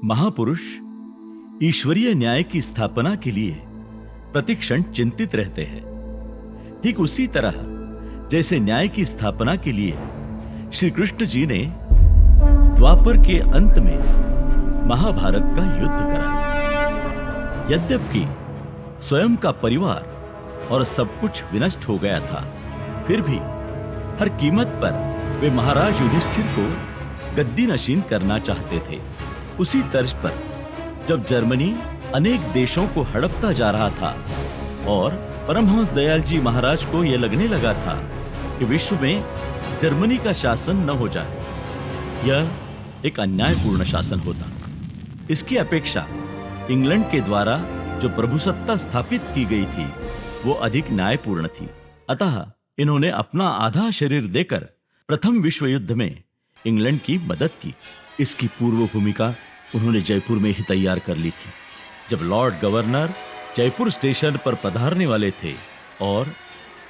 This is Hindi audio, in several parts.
महापुरुष ईश्वरीय न्याय की स्थापना के लिए प्रतिक्षण चिंतित रहते हैं। ठीक उसी तरह जैसे न्याय की स्थापना के लिए श्री कृष्ण जी ने द्वापर के अंत में महाभारत का युद्ध कराया। यद्यपि स्वयं का परिवार और सब कुछ विनष्ट हो गया था, फिर भी हर कीमत पर वे महाराज युधिष्ठिर को गद्दी नशीन करना चाहते थे। उसी तर्ज पर जब जर्मनी अनेक देशों को हड़पता जा रहा था और परमहंस दयाल जी महाराज को यह लगने लगा था कि विश्व में जर्मनी का शासन न हो जाए, यह एक अन्यायपूर्ण शासन होता। इसकी अपेक्षा इंग्लैंड के द्वारा जो प्रभुसत्ता स्थापित की गई थी वो अधिक न्यायपूर्ण थी। अतः इन्होंने अपना आधा शरीर देकर प्रथम विश्व युद्ध में इंग्लैंड की मदद की। इसकी पूर्व भूमिका उन्होंने जयपुर में ही तैयार कर ली थी। जब लॉर्ड गवर्नर जयपुर स्टेशन पर पधारने वाले थे और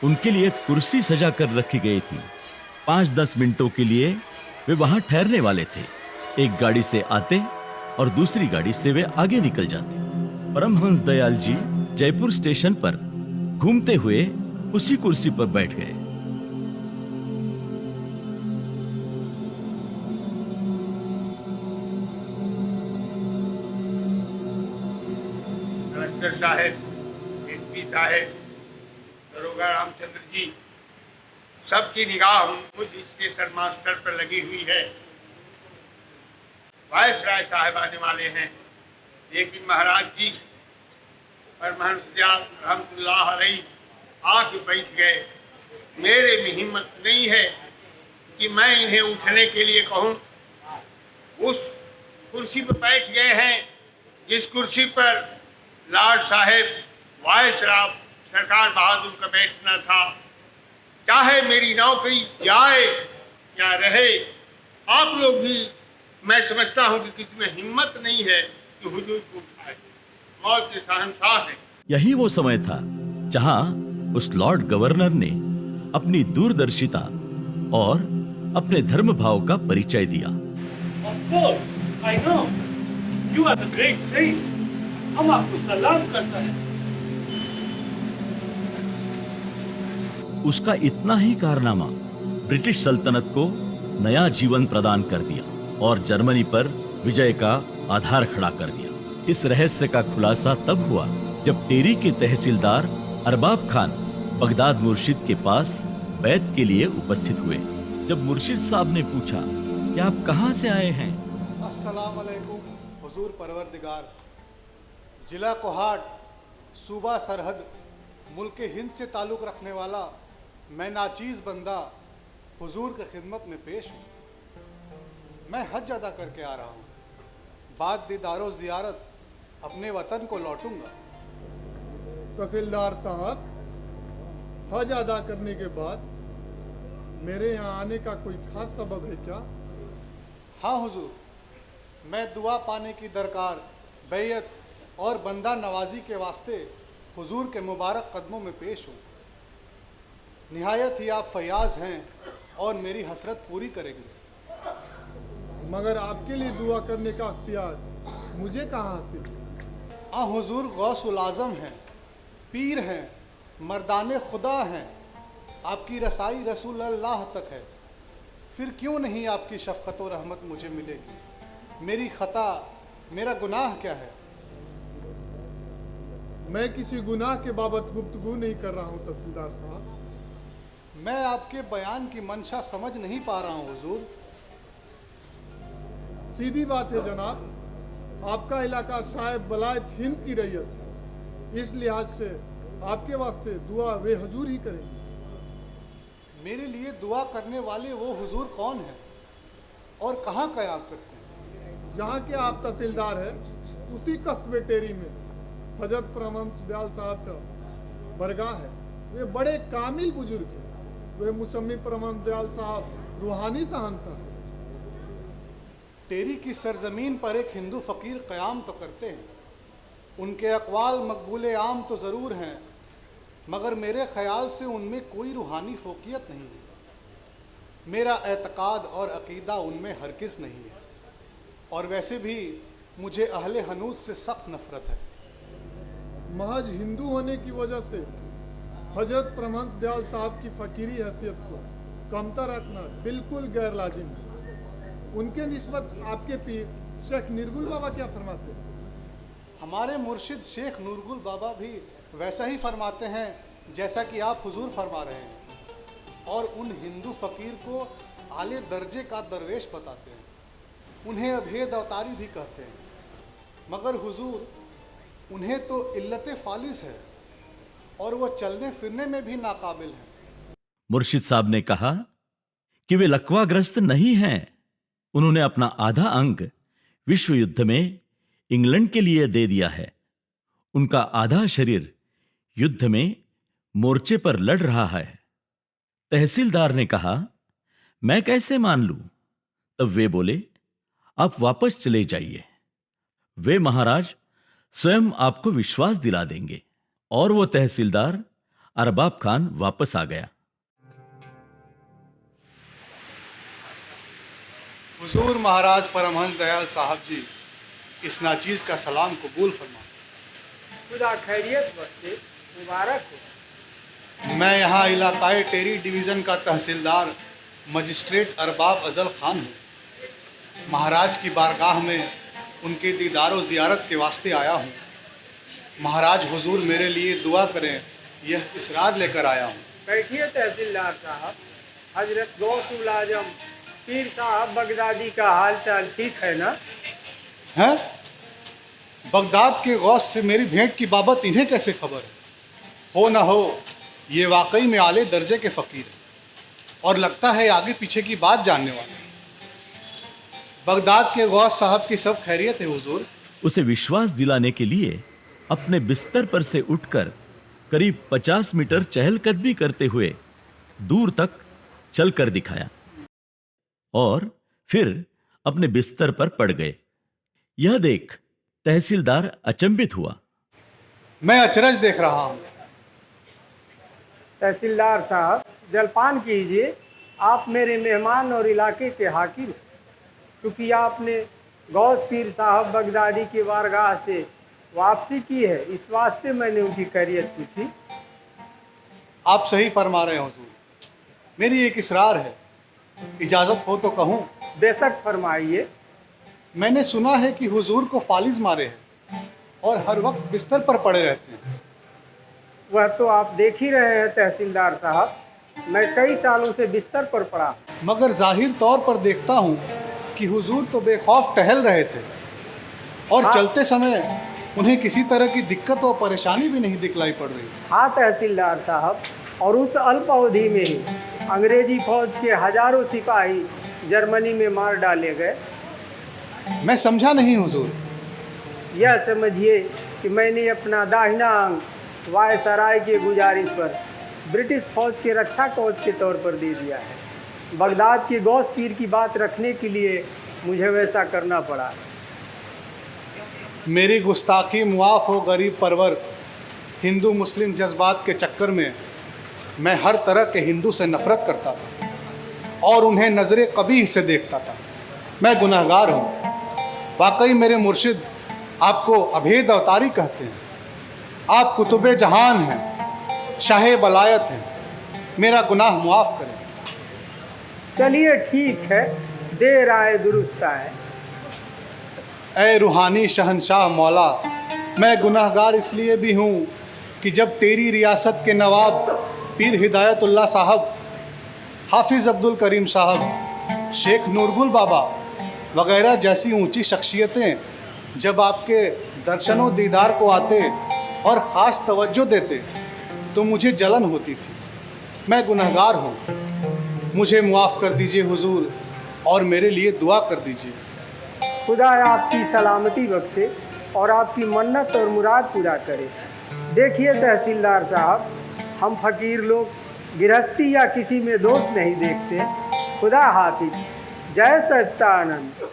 उनके लिए कुर्सी सजा कर रखी गई थी, 5-10 मिनटों के लिए वे वहां ठहरने वाले थे। एक गाड़ी से आते और दूसरी गाड़ी से वे आगे निकल जाते। परमहंस दयाल जी जयपुर स्टेशन पर घूमते हुए उसी कुर्सी पर बैठ गए। कलेक्टर साहब, एसपी साहब, दरोगा रामचंद्र जी, सबकी निगाह मुझ स्टेशन मास्टर पर लगी हुई है। वायसराय साहब आने वाले हैं, लेकिन महाराज जी परमहंस दयाल रहमतुल्लाह अलैह आके बैठ गए। मेरे में हिम्मत नहीं है कि मैं इन्हें उठने के लिए कहूं। उस कुर्सी पर बैठ गए हैं जिस कुर्सी पर लॉर्ड साहेब वायसराय सरकार बहादुर का बैठना था। चाहे मेरी नौकरी जाए या रहे, आप लोग भी, मैं समझता हूं कि किसी में हिम्मत नहीं है कि हुजूर को उठाए। मौत के शहंशाह हैं। यही वो समय था जहां उस लॉर्ड गवर्नर ने अपनी दूरदर्शिता और अपने धर्म भाव का परिचय दिया। Of course, I know. You are the great saint. हम आपको सलाम करता है। उसका इतना ही कारनामा ब्रिटिश सल्तनत को नया जीवन प्रदान कर दिया और जर्मनी पर विजय का आधार खड़ा कर दिया। इस रहस्य का खुलासा तब हुआ जब टेरी के तहसीलदार अरबाब खान बगदाद मुर्शिद के पास बैत के लिए उपस्थित हुए। जब मुर्शिद साहब ने पूछा कि आप कहां से आए हैं? अस्सलाम वालेकुम हुजूर परवरदिगार। जिला कोहाट, सूबा सरहद, मुल्क हिंद से ताल्लुक़ रखने वाला मैं नाचीज़ बंदा हुजूर की खिदमत में पेश हूँ। मैं हज अदा करके आ रहा हूँ। बाद दीदारो ज़ियारत अपने वतन को लौटूंगा। तहसीलदार साहब, हज अदा करने के बाद मेरे यहाँ आने का कोई खास सबब है क्या? हाँ हुजूर, मैं दुआ पाने की दरकार, बैयत और बंदा नवाजी के वास्ते हुजूर के मुबारक कदमों में पेश हूँ। निहायत ही आप फयाज हैं और मेरी हसरत पूरी करेंगे। मगर आपके लिए दुआ करने का अख्तियार मुझे कहाँ हासिल? हुजूर गौसुल आज़म हैं, पीर हैं, मर्दाने खुदा हैं। आपकी रसाई रसूल अल्लाह तक है। फिर क्यों नहीं आपकी शफ़क़त और रहमत मुझे मिलेगी? मेरी ख़ता, मेरा गुनाह क्या है? मैं किसी गुनाह के बाबत गुफ्तगू नहीं कर रहा हूँ तहसीलदार साहब। मैं आपके बयान की मंशा समझ नहीं पा रहा हूँ हुजूर। सीधी बात है जनाब, आपका इलाका शायद बलायत हिंद की रैयत है। इस लिहाज से आपके वास्ते दुआ वे हुजूर ही करेंगे। मेरे लिए दुआ करने वाले वो हुजूर कौन हैं और कहाँ क़याम करते हैं? जहाँ के आप तहसीलदार हैं, उसी कस्बे टेरी में हजरत परमहंस दयाल साहब का बरगाह है। वे बड़े कामिल बुजुर्ग हैं। वे मुसम्मी परमहंस दयाल साहब रूहानी शहंशाह हैं। टेरी की सरजमीन पर एक हिंदू फ़कीर क़याम तो करते हैं। उनके अक़वाल मकबूल आम तो ज़रूर हैं, मगर मेरे ख़याल से उनमें कोई रूहानी फ़ोक़ियत नहीं है। मेरा एतक़ाद और अक़ीदा उनमें हरगिज़ नहीं है। और वैसे भी मुझे अहले हनूज से सख्त नफरत है। महज हिंदू होने की वजह से हजरत परमहंस दयाल साहब की फकीरी हैसियत को कमतर रखना बिल्कुल गैर लाजिम है। उनके निस्बत आपके पीर शेख निर्गुल बाबा क्या फरमाते हैं? हमारे मुर्शिद शेख नूरगुल बाबा भी वैसा ही फरमाते हैं जैसा कि आप हुजूर फरमा रहे हैं, और उन हिंदू फ़कीर को आले दर्जे का दरवेश बताते हैं, उन्हें अभेद अवतारी भी कहते हैं। मगर हुजूर, उन्हें तो इल्लत फालिस है और वो चलने फिरने में भी नाकाबिल है। मुर्शिद साहब ने कहा कि वे लकवाग्रस्त नहीं हैं। उन्होंने अपना आधा अंग विश्व युद्ध में इंग्लैंड के लिए दे दिया है। उनका आधा शरीर युद्ध में मोर्चे पर लड़ रहा है। तहसीलदार ने कहा, मैं कैसे मान लूं? तब वे बोले, आप वापस चले जाइए, वे महाराज स्वयं आपको विश्वास दिला देंगे। और वो तहसीलदार अरबाब खान वापस आ गया। हुजूर महाराज परमहंस दयाल साहब जी इस नाचीज का सलाम कबूल फरमाएं। खुदा खैरियत बख्शे, मुबारक हो। मैं यहाँ इलाकाई टेरी डिवीज़न का तहसीलदार मजिस्ट्रेट अरबाब अजल खान हूँ। महाराज की बारगाह में उनके दीदार व ज़ियारत के वास्ते आया हूँ। महाराज हुजूर मेरे लिए दुआ करें, यह इसरार लेकर आया हूँ। बैठिए तहसीलदार साहब। हजरत गौसुल आजम पीर साहब बगदादी का हाल चाल ठीक है ना? हैं? बगदाद के गौस से मेरी भेंट की बाबत इन्हें कैसे खबर है? हो ना हो, ये वाकई में आले दर्जे के फ़कीर हैं और लगता है आगे पीछे की बात जानने वाले। बगदाद के गौस साहब की सब खैरियत है हुजूर। उसे विश्वास दिलाने के लिए अपने बिस्तर पर से उठकर करीब 50 मीटर चहलकदमी करते हुए दूर तक चलकर दिखाया और फिर अपने बिस्तर पर पड़ गए। यह देख तहसीलदार अचंभित हुआ। मैं अचरज देख रहा हूँ। तहसीलदार साहब, जलपान कीजिए। आप मेरे मेहमान और इलाके के हाकिम हैं। चूँकि आपने गौस पीर साहब बगदादी की बारगाह से वापसी की है, इस वास्ते मैंने उनकी खैरियत पूछी। आप सही फरमा रहे हैं हुजूर। मेरी एक इसरार है, इजाज़त हो तो कहूँ? बेशक फरमाइए। मैंने सुना है कि हुजूर को फालिज मारे हैं और हर वक्त बिस्तर पर पड़े रहते हैं। वह तो आप देख ही रहे हैं तहसीलदार साहब, मैं कई सालों से बिस्तर पर पड़ा। मगर जाहिर तौर पर देखता हूँ कि हुजूर तो बेखौफ टहल रहे थे और चलते समय उन्हें किसी तरह की दिक्कत व परेशानी भी नहीं दिखलाई पड़ रही। हाँ तहसीलदार साहब, और उस अल्प अवधि में ही अंग्रेजी फौज के हजारों सिपाही जर्मनी में मार डाले गए। मैं समझा नहीं हुजूर। यह समझिए कि मैंने अपना दाहिना अंग वायसराय की गुजारिश पर ब्रिटिश फौज के रक्षा कवच के तौर पर दे दिया है। बगदाद के गौस पीर की बात रखने के लिए मुझे वैसा करना पड़ा। मेरी गुस्ताखी मुआफ़ हो गरीब परवर। हिंदू मुस्लिम जज्बात के चक्कर में मैं हर तरह के हिंदू से नफ़रत करता था और उन्हें नज़रे कबीह से देखता था। मैं गुनहगार हूँ। वाकई मेरे मुर्शिद आपको अभेद अवतारी कहते हैं। आप कुतुबे जहान हैं, शाहे बलायत हैं। मेरा गुनाह मुआफ़ करें। चलिए ठीक है, देर आए दुरुस्त आए। ऐ रूहानी शहनशाह मौला, मैं गुनाहगार इसलिए भी हूँ कि जब तेरी रियासत के नवाब पीर हिदायतुल्लाह साहब, हाफिज़ अब्दुल करीम साहब, शेख नूरगुल बाबा वगैरह जैसी ऊंची शख्सियतें जब आपके दर्शनों दीदार को आते और ख़ास तवज्जो देते तो मुझे जलन होती थी। मैं गुनहगार हूँ, मुझे मुआफ़ कर दीजिए हुजूर और मेरे लिए दुआ कर दीजिए। खुदा आपकी सलामती बख्शे और आपकी मन्नत और मुराद पूरा करे। देखिए तहसीलदार साहब, हम फ़कीर लोग गृहस्थी या किसी में दोष नहीं देखते। खुदा हाफिज। जय सच्चिदानंद।